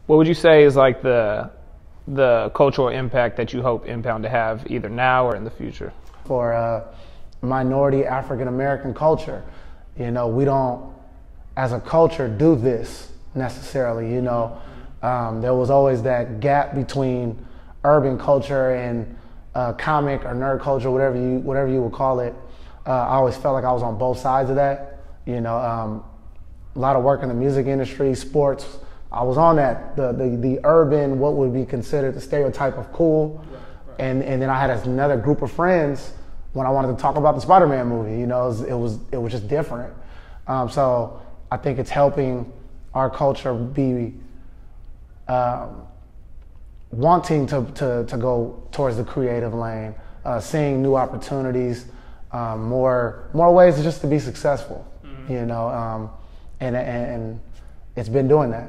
What would you say is like the cultural impact that you hope Impound to have either now or in the future? For minority African American culture, we don't, as a culture, do this necessarily. There was always that gap between urban culture and comic or nerd culture, whatever you would call it. I always felt like I was on both sides of that. A lot of work in the music industry, sports. I was on that, the urban, what would be considered the stereotype of cool. Right. And then I had another group of friends when I wanted to talk about the Spider-Man movie. It was just different. So I think it's helping our culture be wanting to go towards the creative lane, seeing new opportunities, more ways just to be successful. Mm-hmm. And it's been doing that.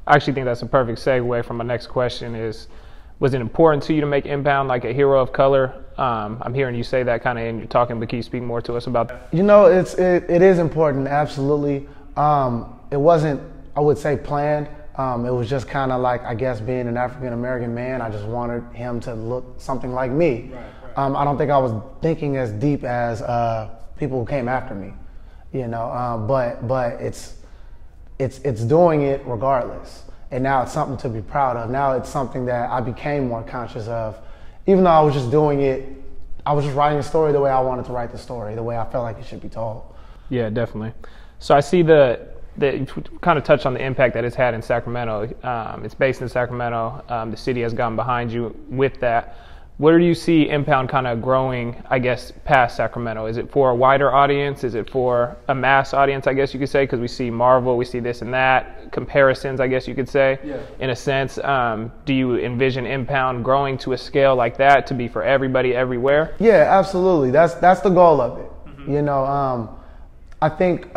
I actually think that's a perfect segue from my next question was it important to you to make Impound like a hero of color? I'm hearing you say that kind of in your talking, but can you speak more to us about that? It is important, absolutely. It wasn't, I would say, planned. It was just kind of like, I guess, being an African-American man, I just wanted him to look something like me. Right. I don't think I was thinking as deep as people who came after me, but it's doing it regardless. And now it's something to be proud of. Now it's something that I became more conscious of. Even though I was just doing it, I was just writing a story the way I wanted to write the story, the way I felt like it should be told. Yeah, definitely. So I see that you kind of touched on the impact that it's had in Sacramento. It's based in Sacramento. The city has gotten behind you with that. Where do you see Impound kind of growing, I guess, past Sacramento? Is it for a wider audience? Is it for a mass audience, I guess you could say? Because we see Marvel, we see this and that, comparisons, I guess you could say, yeah. In a sense. Do you envision Impound growing to a scale like that to be for everybody, everywhere? Yeah, absolutely. That's the goal of it. Mm-hmm. I think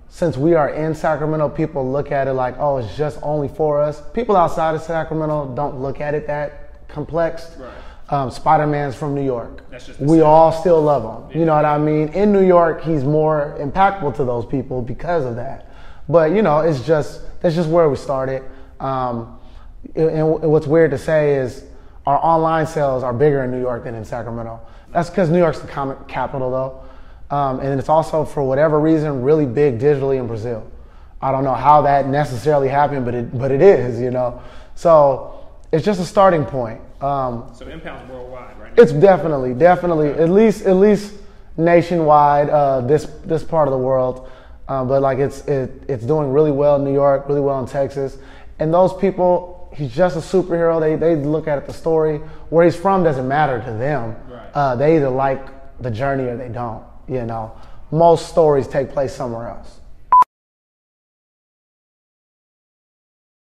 since we are in Sacramento, people look at it like, oh, it's just only for us. People outside of Sacramento don't look at it that complex. Right. Spider-Man's from New York. We all still love him. Yeah. You know what I mean? In New York, he's more impactful to those people because of that. But that's just where we started. And what's weird to say is our online sales are bigger in New York than in Sacramento. That's because New York's the comic capital, though. And it's also, for whatever reason, really big digitally in Brazil. I don't know how that necessarily happened, but it is, So it's just a starting point. So Impound's worldwide, right? It's definitely, at least nationwide. This part of the world, but like it's doing really well in New York, really well in Texas, and those people, he's just a superhero. They look at it, the story. Where he's from doesn't matter to them. Right. They either like the journey or they don't. Most stories take place somewhere else.